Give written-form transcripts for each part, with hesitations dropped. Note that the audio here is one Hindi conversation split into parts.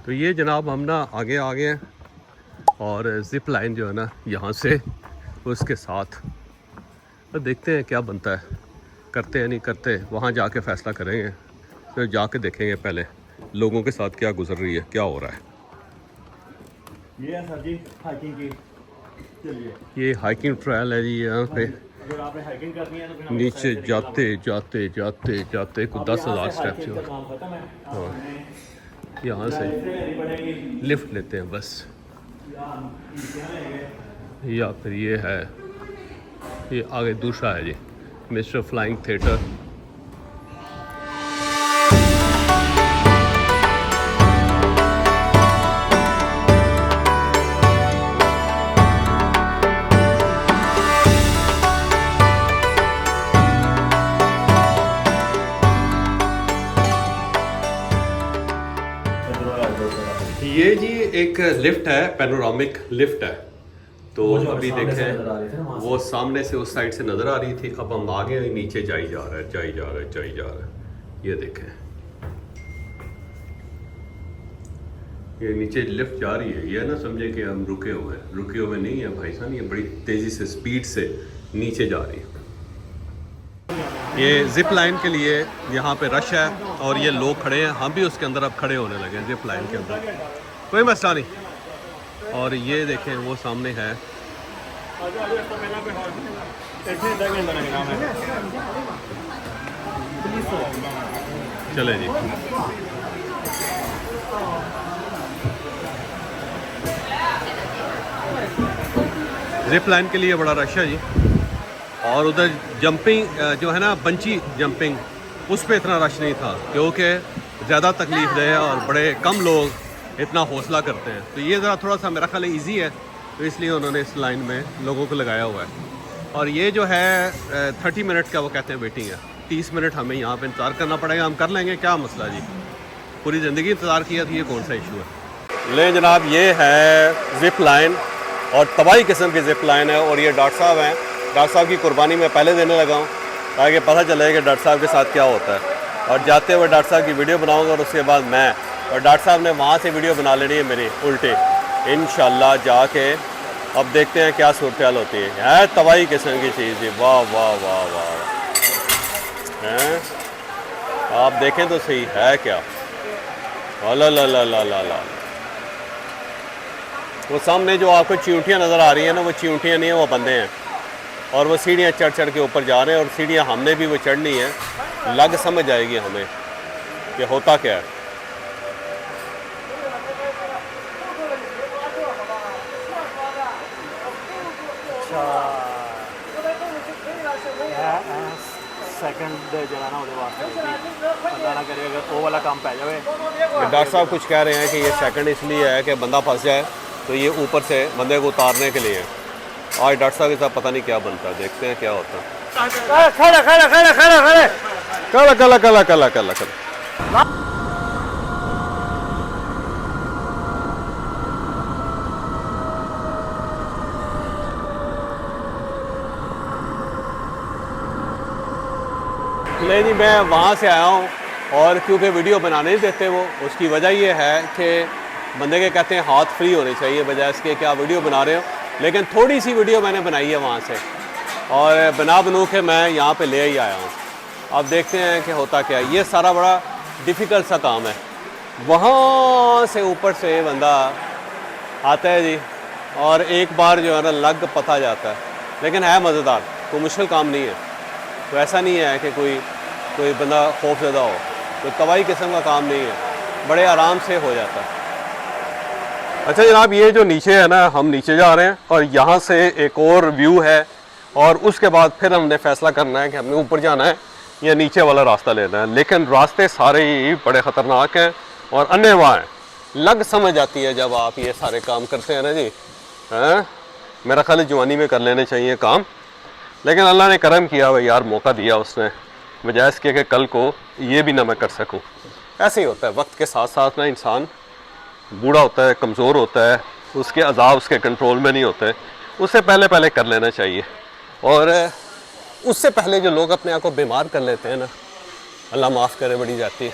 तो ये जनाब हम ना आगे आ गए हैं और ज़िप लाइन जो है ना यहाँ से उसके साथ तो देखते हैं क्या बनता है, करते हैं नहीं करते, वहाँ जाके फ़ैसला करेंगे। फिर जाके देखेंगे पहले लोगों के साथ क्या गुजर रही है, क्या हो रहा है। ये है सर जी हाइकिंग की। चलिए ये हाइकिंग ट्रायल है जी। यहाँ पे अगर आपने हाइकिंग करनी है तो फिर नीचे जाते जाते जाते जाते कुछ 10,000 स्टेप्स हो। हाँ, यहाँ से लिफ्ट लेते हैं बस, या फिर ये है, ये आगे दूसरा है जी मिस्टर फ्लाइंग थिएटर। ये जी एक लिफ्ट है, पैनोरामिक लिफ्ट है। तो अभी देखें वो सामने से उस साइड से नज़र आ रही थी, अब हम आगे नीचे जाई जा रहा है, जाई जा रहा है, जाई जा रहा है। ये देखें ये नीचे लिफ्ट जा रही है। ये ना समझे कि हम रुके हुए हैं, रुके हुए नहीं है भाई साहब, ये बड़ी तेज़ी से स्पीड से नीचे जा रही है। ये ज़िप लाइन के लिए यहाँ पे रश है और ये लोग खड़े हैं, हम भी उसके अंदर अब खड़े होने लगे ज़िप लाइन के अंदर, कोई मसला नहीं। और ये देखें वो सामने है, चले जी। ज़िप लाइन के लिए बड़ा रश है जी। और उधर जंपिंग जो है ना बंची जंपिंग, उस पर इतना रश नहीं था क्योंकि ज़्यादा तकलीफ दे है और बड़े कम लोग इतना हौसला करते हैं। तो ये ज़रा थोड़ा सा मेरा ख्याल ईजी है, तो इसलिए उन्होंने इस लाइन में लोगों को लगाया हुआ है। और ये जो है 30 मिनट का वो कहते हैं वेटिंग है, 30 मिनट हमें यहाँ पे इंतज़ार करना पड़ेगा। हम कर लेंगे, क्या मसला जी, पूरी ज़िंदगी इंतज़ार किया था, ये कौन सा इशू है। ले जनाब, ये है ज़िप लाइन और तबाही किस्म की ज़िप लाइन है। और ये डॉक्टर साहब हैं, डॉक्टर साहब की कुर्बानी मैं पहले देने लगा हूँ ताकि पता चले कि डॉक्टर साहब के साथ क्या होता है। और जाते हुए डॉक्टर साहब की वीडियो बनाऊँगा और उसके बाद मैं और डॉक्टर साहब ने वहाँ से वीडियो बना लेनी है मेरी उल्टे, इंशाल्लाह जाके। अब देखते हैं क्या सूरत हाल होती है तबाही किस्म की चीज़ जी। वाह वाह वाह वाह हैं, आप देखें तो सही है क्या। ला ला ला ला ला ला, वो सामने जो आपको चींटियाँ नज़र आ रही हैं ना, वो चींटियाँ नहीं है, वो बंदे हैं। और वो सीढ़ियाँ चढ़ चढ़ के ऊपर जा रहे हैं और सीढ़ियाँ हमने भी वो चढ़नी है। लग समझ आएगी हमें कि होता क्या है। वाला काम पै जाए। डॉक्टर साहब कुछ कह रहे हैं कि ये सेकंड इसलिए है कि बंदा फंस जाए, तो ये ऊपर से बंदे को उतारने के लिए। आज डॉक्टर साहब के साथ पता नहीं क्या बनता है, देखते हैं क्या होता है। कला कला कला कला कला कला कला कला कला कला। नहीं नहीं, मैं वहाँ से आया हूँ और क्योंकि वीडियो बनाने नहीं देते वो, उसकी वजह ये है कि बंदे के कहते हैं हाथ फ्री होने चाहिए, बजाय इसके क्या वीडियो बना रहे हो। लेकिन थोड़ी सी वीडियो मैंने बनाई है वहाँ से और बना बनू के मैं यहाँ पे ले ही आया हूँ। अब देखते हैं कि होता क्या है। ये सारा बड़ा डिफ़िकल्ट सा काम है। वहाँ से ऊपर से बंदा आता है जी और एक बार जो है ना लग पता जाता है, लेकिन है मज़ेदार, कोई मुश्किल काम नहीं है। तो ऐसा नहीं है कि कोई बंदा खौफज़दा हो, तो तबाही किस्म का काम नहीं है, बड़े आराम से हो जाता है। अच्छा जनाब, ये जो नीचे है ना, हम नीचे जा रहे हैं और यहाँ से एक और व्यू है और उसके बाद फिर हमने फ़ैसला करना है कि हमने ऊपर जाना है या नीचे वाला रास्ता लेना है। लेकिन रास्ते सारे ही बड़े ख़तरनाक हैं और अन्नेवाह हैं। लग समझ आती है जब आप ये सारे काम करते हैं ना जी। मेरा ख्याल जवानी में कर लेने चाहिए काम, लेकिन अल्लाह ने करम किया हुआ यार, मौका दिया उसने, बजाय इसके कि कल को ये भी ना मैं कर सकूं। ऐसे ही होता है, वक्त के साथ साथ ना इंसान बूढ़ा होता है, कमज़ोर होता है, उसके अज़ाब उसके कंट्रोल में नहीं होते। उससे पहले पहले कर लेना चाहिए। और उससे पहले जो लोग अपने आप को बीमार कर लेते हैं ना, अल्लाह माफ़ करे, बड़ी जाती है।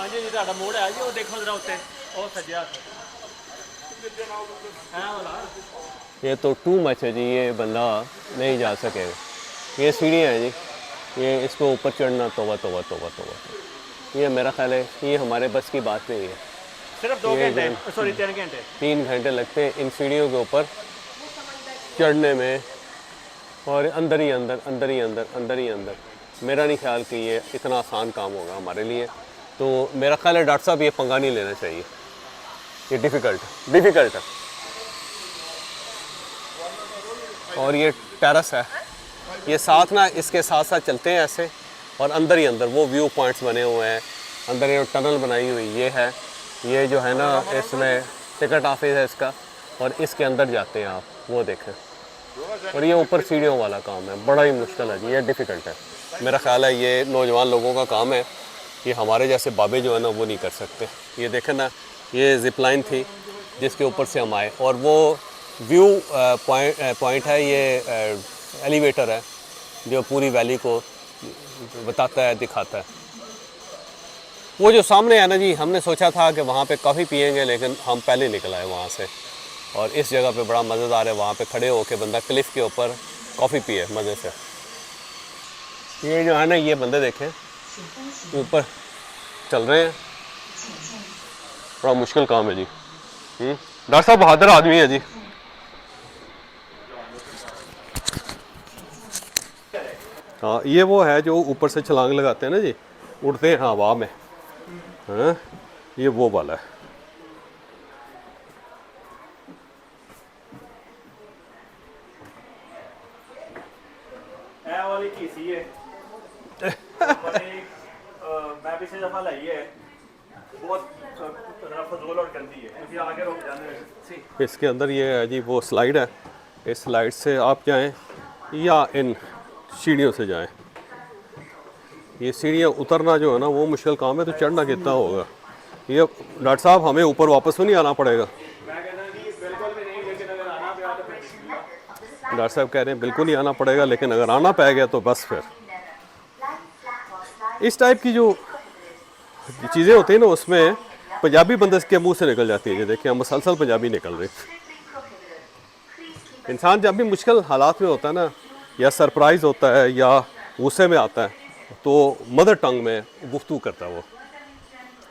जी जी ਤੁਹਾਡਾ ਮੂਡ ਹੈ ਜੀ ਉਹ ਦੇਖੋ ਜਰਾ ਉੱਤੇ ਉਹ ਸੱਜਿਆ ਹਾਂ ਵਾਲਾ ये तो टू मच है जी, ये बंदा नहीं जा सकेगा। ये सीढ़ियाँ हैं जी, ये इसको ऊपर चढ़ना तौबा तौबा तौबा तौबा। ये मेरा ख्याल है ये हमारे बस की बात नहीं है। सिर्फ 2 घंटे सॉरी 3 घंटे 3 घंटे लगते हैं इन सीढ़ियों के ऊपर चढ़ने में, और अंदर ही अंदर अंदर ही अंदर अंदर ही अंदर। मेरा नहीं ख्याल कि ये इतना आसान काम होगा हमारे लिए। तो मेरा ख्याल है डॉक्टर साहब ये पंगा नहीं लेना चाहिए, ये डिफ़िकल्ट है। और ये टेरेस है, ये साथ ना इसके साथ साथ चलते हैं ऐसे, और अंदर ही अंदर वो व्यू पॉइंट्स बने हुए हैं। अंदर ये टनल बनाई हुई ये है, ये जो है ना इसमें टिकट ऑफिस है इसका, और इसके अंदर जाते हैं आप, वो देखें। और ये ऊपर सीढ़ियों वाला काम है, बड़ा ही मुश्किल है जी, ये डिफ़िकल्ट है। मेरा ख्याल है ये नौजवान लोगों का काम है, ये हमारे जैसे बाबे जो है ना वो नहीं कर सकते। ये देखें ना, ये ज़िप लाइन थी जिसके ऊपर से हम आए, और वो व्यू पॉइंट है, ये एलिवेटर है जो पूरी वैली को बताता है, दिखाता है। वो जो सामने है ना जी, हमने सोचा था कि वहाँ पे कॉफ़ी पियेंगे, लेकिन हम पहले निकल आए वहाँ से, और इस जगह पे बड़ा मज़ेदार है, वहाँ पे खड़े होकर बंदा क्लिफ़ के ऊपर कॉफ़ी पिए मज़े से। ये जो है ना, ये बंदे देखें ऊपर चल रहे हैं, बड़ा मुश्किल काम है जी। डॉक्टर साहब बहादुर आदमी है जी। हाँ, ये वो है जो ऊपर से छलांग लगाते हैं ना जी, उड़ते हैं हवा में। हाँ, ये वो वाला है। वाली की सी है मैं पिछले दफा लाई है, बहुत फजूल और गंदी है, क्योंकि आगे रुक जाने। इसके अंदर ये है जी वो स्लाइड है, इस स्लाइड से आप जाएं या इन सीढ़ियों से जाएं। ये सीढ़ियाँ उतरना जो है ना वो मुश्किल काम है, तो चढ़ना कितना होगा। ये डॉक्टर साहब हमें ऊपर वापस तो नहीं आना पड़ेगा? डॉक्टर साहब कह रहे हैं बिल्कुल नहीं आना पड़ेगा, लेकिन अगर आना पड़ गया तो बस फिर इस टाइप की जो चीज़ें होती हैं ना, उसमें पंजाबी बंदे के मुंह से निकल जाती है। ये देखिए मुसलसल पंजाबी निकल रही। इंसान जब भी मुश्किल हालात में होता है ना, या सरप्राइज़ होता है या गुस्से में आता है, तो मदर टंग में गुफ्तगू करता है वो।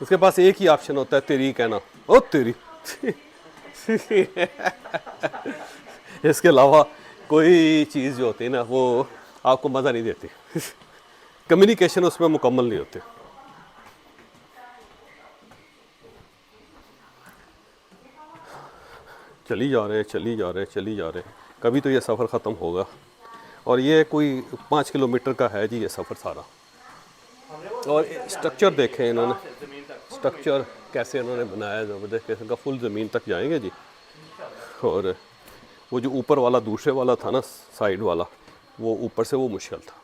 उसके पास एक ही ऑप्शन होता है, तेरी कहना, ओ तेरी। इसके अलावा कोई चीज़ जो होती है ना वो आपको मज़ा नहीं देती। कम्युनिकेशन उसमें मुकम्मल नहीं होती। चली जा रहे हैं, कभी तो ये सफ़र ख़त्म होगा। और ये कोई 5 किलोमीटर का है जी ये सफ़र सारा। और स्ट्रक्चर देखें इन्होंने, स्ट्रक्चर कैसे इन्होंने बनाया, ज़बरदस्त किस्म का। फुल ज़मीन तक जाएंगे जी। और वो जो ऊपर वाला दूसरे वाला था ना, साइड वाला, वो ऊपर से वो मुश्किल था।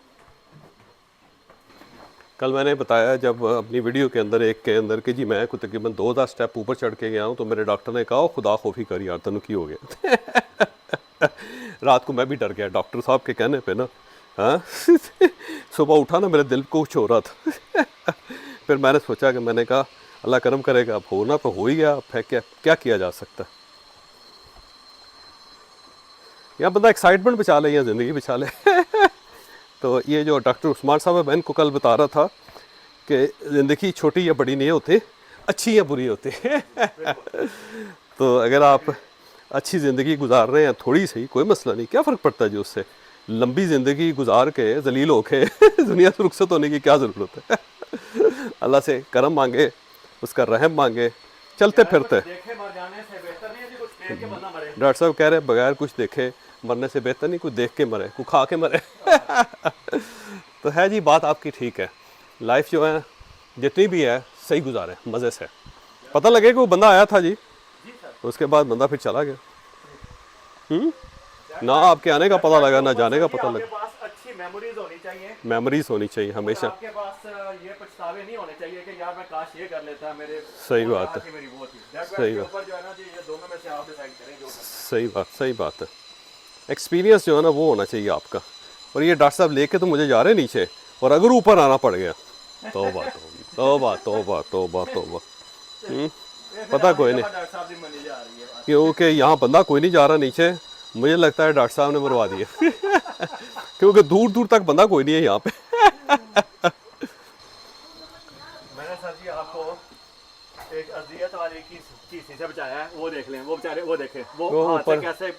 कल मैंने बताया जब अपनी वीडियो के अंदर एक के अंदर कि जी मैं को तकरीबन 2000 स्टेप ऊपर चढ़ के गया हूँ, तो मेरे डॉक्टर ने कहा खुदा खौफी कर यार, तनु की हो गया। रात को मैं भी डर गया डॉक्टर साहब के कहने पे ना। हाँ, सुबह उठा ना मेरे दिल को कुछ हो रहा था। फिर मैंने सोचा कि मैंने कहा अल्लाह करम करेगा, अब होना तो हो ही गया, अब क्या किया जा सकता है। या बंदा एक्साइटमेंट बचा ले या ज़िंदगी बचा ले। तो ये जो डॉक्टर उस्मान साहब है, मैं इनको कल बता रहा था कि ज़िंदगी छोटी या बड़ी नहीं होती, अच्छी या बुरी होती। तो अगर आप अच्छी ज़िंदगी गुजार रहे हैं, थोड़ी सी कोई मसला नहीं, क्या फ़र्क पड़ता है जी उससे। लंबी ज़िंदगी गुजार के जलील होके दुनिया से रुखसत होने की क्या ज़रूरत है। अल्लाह से करम मांगे, उसका रहम मांगे, चलते फिरते। डॉक्टर साहब कह रहे हैं बगैर कुछ देखे मरने से बेहतर नहीं कुछ देख के मरे, कुछ खा के मरे। तो है जी, बात आपकी ठीक है। लाइफ जो है जितनी भी है सही गुजारें, मज़े से। पता लगे कि वो बंदा आया था जी, उसके बाद बंदा फिर चला गया। ना आपके आने का पता लगा, ना जाने का पता लगा। अच्छी मेमोरीज होनी चाहिए, मेमोरीज होनी चाहिए हमेशा। आपके पास ये पछतावे नहीं होने चाहिए कि यार मैं काश ये कर लेता, मेरे सही बात है, सही बात, जो है ना जी, ये दोनों में से आप डिसाइड करें जो सही बात है। एक्सपीरियंस जो है ना वो होना चाहिए आपका। और ये डॉक्टर साहब लेके तो मुझे जा रहे हैं नीचे, और अगर ऊपर आना पड़ गया तो बात होगी। तौबा तौबा तौबा तौबा। पता कोई नहीं, डॉक्टर साहब की मनी जा रही है। क्योंकि यहाँ बंदा कोई नहीं जा रहा नीचे, मुझे लगता है डॉक्टर साहब ने मरवा दिए क्योंकि दूर दूर तक बंदा कोई नहीं है यहाँ पे मैंने सर जी आपको एक अजियत वाली किसी से बचाया है, वो देख लें, वो बेचारे वो देखें वो वो हाथ से ऊपर कैसे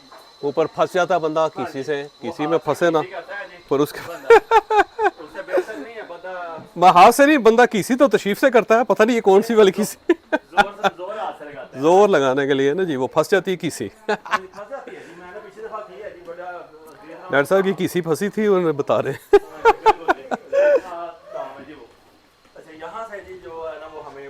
ऊपर फंस जाता बंदा किसी से, किसी में फंसे ना, करता है जी पर उसके बंदा। उससे बेहतर नहीं है बंदा, हाथ से नहीं, बंदा किसी तो तशरीफ से करता है, पता नहीं ये कौन सी वाली किसी जोर हाथ से लगाता है। जोर लगाने के लिए ना जी, वो फंस जाती है किसी फंस जाती है जी, मैंने पिछली दफा की है जी, बड़ा डॉक्टर साहब की किसी फंसी थी, उन्होंने बता रहे हैं अच्छा यहाँ से जी जो है ना वो हमें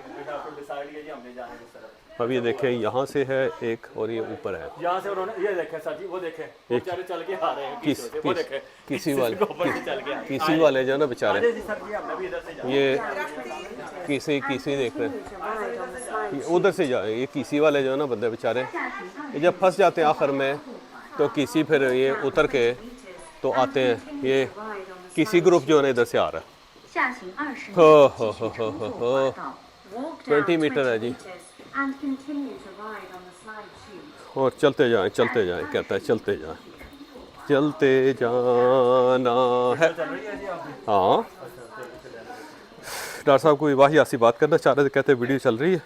डिसाइड किया जी हमने जाना है किस तरफ। अब ये देखें, यहाँ से है एक और ये ऊपर है, यहाँ से उन्होंने ये देखे सर जी, वो देखे वो बेचारे चल के आ रहे हैं वो देखे किसी वाले ऊपर से चल के आ रहे हैं। किसी वाले जो है ना बेचारे, जी सर जी हमने भी इधर से जाना ये किसी देख रहे हैं, ये उधर से जाए, ये किसी वाले जो है ना बंदे बेचारे, ये जब फंस जाते हैं आखिर में तो किसी फिर ये उतर के तो आते हैं, ये किसी ग्रुप जो है ना इधर से आ रहा है। हो 20 मीटर है जी, और चलते जाएं कहता है चलते जाना है। हाँ डॉक्टर साहब कोई वाहियासी बात करना चाह रहे थे, कहते वीडियो चल रही है।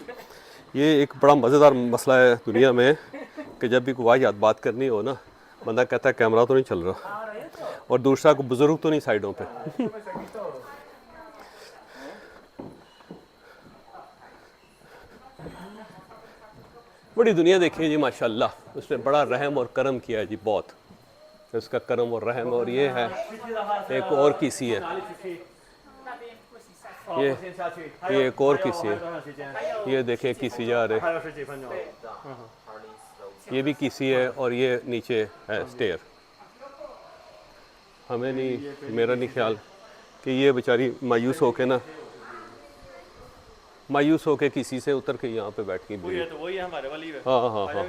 ये एक बड़ा मज़ेदार मसला है दुनिया में कि जब भी कोई वाहियात बात करनी हो ना, बंदा कहता है कैमरा तो नहीं चल रहा, और दूसरा को बुजुर्ग तो नहीं साइडों पे बड़ी दुनिया देखी है जी माशाल्लाह, उसने बड़ा रहम और करम किया है जी, बहुत उसका करम और रहम। और ये है एक और किसी है, ये एक और किसी है, ये देखें किसी जा रहे, ये भी किसी है, और ये नीचे है स्टेयर। हमें नहीं, मेरा नहीं ख्याल कि ये बेचारी मायूस होके किसी से उतर के यहाँ पे बैठ गई। तो वही हमारे वाली है। हाँ हाँ हाँ,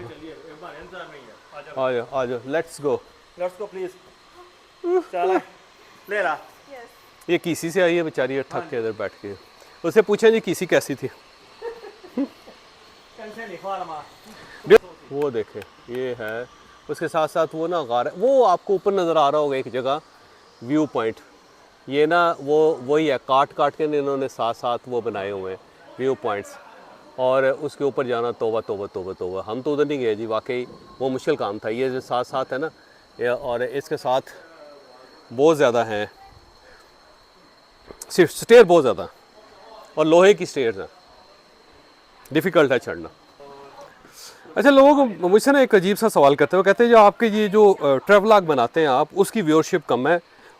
आ जाओ लेट्स गो प्लीज चला ले रहा। ये किसी से आई है बेचारी, और थक के इधर बैठ के, उससे पूछे जी किसी कैसी थी वो देखे, ये है उसके साथ साथ वो ना गार है, वो आपको ऊपर नज़र आ रहा होगा एक जगह व्यू पॉइंट, ये ना वही है, काट के इन्होंने साथ साथ वो बनाए हुए हैं व्यू पॉइंट्स, और उसके ऊपर जाना तौबा तौबा तौबा तौबा। हम तो उधर नहीं गए जी, वाकई वो मुश्किल काम था। ये जो साथ साथ है ना, और इसके साथ बहुत ज़्यादा हैं, सिर्फ स्टेयर बहुत ज़्यादा, और लोहे की स्टेयर्स हैं, डिफ़िकल्ट है चढ़ना। अच्छा, लोग मुझसे ना एक अजीब सा सवाल करते हैं, वो कहते हैं जो आपके ये जो ट्रैवलॉग बनाते हैं आप, उसकी व्यूअरशिप कम है,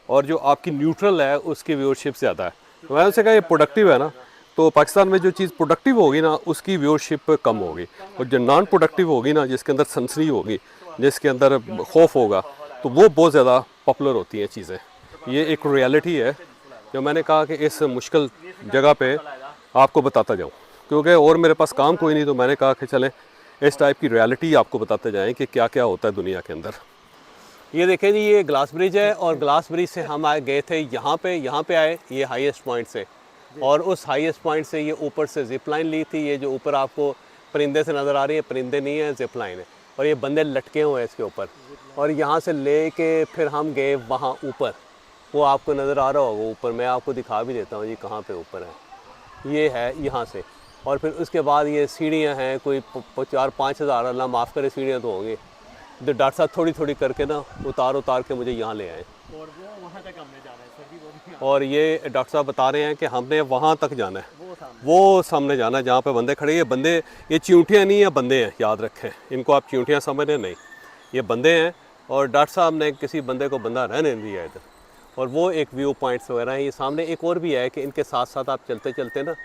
और जो आपकी न्यूट्रल है उसकी व्यूअरशिप ज़्यादा है। तो मैंने उनसे कहा ये प्रोडक्टिव है ना, तो पाकिस्तान में जो चीज़ प्रोडक्टिव होगी ना उसकी व्यूअरशिप कम होगी, और जो नॉन प्रोडक्टिव होगी ना, जिसके अंदर सनसनी होगी, जिसके अंदर खौफ होगा, तो वो बहुत ज़्यादा पॉपुलर होती हैं चीज़ें। ये एक रियलिटी है जो मैंने कहा कि इस मुश्किल जगह पे आपको बताता जाऊँ, क्योंकि और मेरे पास काम कोई नहीं, तो मैंने कहा कि चलें इस टाइप की रियलिटी आपको बताते जाएँ कि क्या क्या होता है दुनिया के अंदर। ये देखें जी, ये ग्लास ब्रिज है, और ग्लास ब्रिज से हम गए थे यहाँ पे आए, ये हाईएस्ट पॉइंट से, और उस हाईएस्ट पॉइंट से ये ऊपर से जिप लाइन ली थी। ये जो ऊपर आपको परिंदे से नज़र आ रही है, परिंदे नहीं है, जिप लाइन है, और ये बंदे लटके हुए हैं इसके ऊपर, और यहाँ से ले के फिर हम गए वहाँ ऊपर, वो आपको नज़र आ रहा होगा ऊपर, मैं आपको दिखा भी देता हूँ जी कहाँ पे ऊपर है, ये है यहाँ से। और फिर उसके बाद ये सीढ़ियाँ हैं, कोई 4-5 हज़ार, अल्लाह माफ़ करे, सीढ़ियाँ तो होंगी, तो डॉक्टर साहब थोड़ी करके ना उतार के मुझे यहाँ ले आए, और वो वहाँ तक हमने जाना है सर जी, वो भी और ये डॉक्टर साहब बता रहे हैं कि हमने वहाँ तक जाना है, वो सामने जाना है जहाँ पे बंदे खड़े। ये बंदे, ये चींटियाँ नहीं है, बंदे हैं, याद रखें, इनको आप चींटियाँ समझ रहे नहीं, ये बंदे हैं, और डॉक्टर साहब ने किसी बंदे को बंदा रहने नहीं दिया इधर। और वो एक व्यू पॉइंट्स वगैरह हैं। ये सामने एक और भी है कि इनके साथ साथ आप चलते चलते ना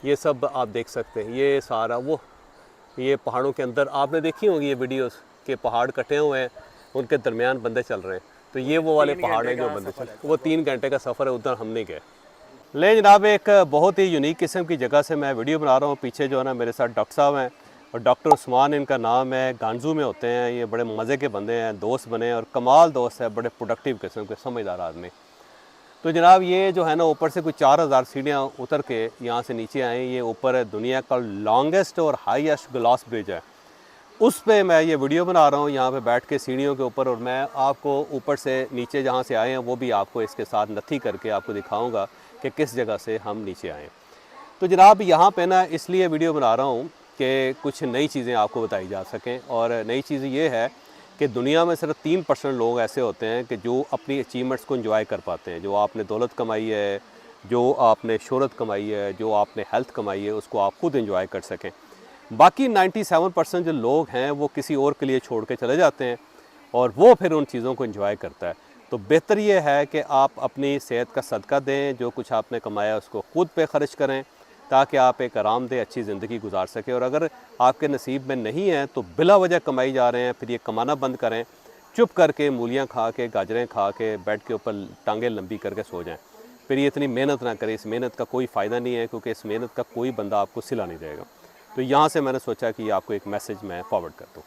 ये सब आप देख सकते हैं। ये सारा वो ये पहाड़ों के अंदर आपने देखी होंगी ये वीडियोस के पहाड़ कटे हुए हैं, उनके दरमियान बंदे चल रहे हैं। तो ये वो वाले पहाड़ हैं जो बंदे चल, वो 3 घंटे का सफ़र है, उधर हम नहीं गए। ले जनाब, एक बहुत ही यूनिक किस्म की जगह से मैं वीडियो बना रहा हूँ। पीछे जो है ना मेरे साथ डॉक्टर साहब हैं, और डॉक्टर उस्मान इनका नाम है, गांजू में होते हैं। ये बड़े मज़े के बंदे हैं, दोस्त बने, और कमाल दोस्त है, बड़े प्रोडक्टिव किस्म के, समझदार आदमी। तो जनाब ये जो है ना ऊपर से कुछ 4000 सीढ़ियाँ उतर के यहाँ से नीचे आए। ये ऊपर दुनिया का लॉन्गेस्ट और हाईएस्ट ग्लास ब्रिज है, उस पे मैं ये वीडियो बना रहा हूँ यहाँ पे बैठ के सीढ़ियों के ऊपर। और मैं आपको ऊपर से नीचे जहाँ से आए हैं वो भी आपको इसके साथ नथी करके आपको दिखाऊंगा कि किस जगह से हम नीचे आए। तो जनाब यहाँ पे ना इसलिए वीडियो बना रहा हूँ कि कुछ नई चीज़ें आपको बताई जा सकें। और नई चीज़ ये है कि दुनिया में सिर्फ 3% लोग ऐसे होते हैं कि जो अपनी अचीवमेंट्स को एंजॉय कर पाते हैं। जो आपने दौलत कमाई है, जो आपने शोहरत कमाई है, जो आपने हेल्थ कमाई है, उसको आप खुद एंजॉय कर सकें। बाकी 97% जो लोग हैं वो किसी और के लिए छोड़ के चले जाते हैं और वो फिर उन चीज़ों को एंजॉय करता है। तो बेहतर ये है कि आप अपनी सेहत का सदका दें, जो कुछ आपने कमाया उसको खुद पे ख़र्च करें ताकि आप एक आरामदेह अच्छी ज़िंदगी गुजार सकें। और अगर आपके नसीब में नहीं है तो बिला वजह कमाई जा रहे हैं, फिर ये कमाना बंद करें। चुप करके मूलियाँ खा के, गाजरें खा के, बेड के ऊपर टांगें लंबी करके सो जाएं। फिर ये इतनी मेहनत ना करें, इस मेहनत का कोई फ़ायदा नहीं है, क्योंकि इस मेहनत का कोई बंदा आपको सिला नहीं देगा। तो यहाँ से मैंने सोचा कि आपको एक मैसेज मैं फॉरवर्ड कर दूँ।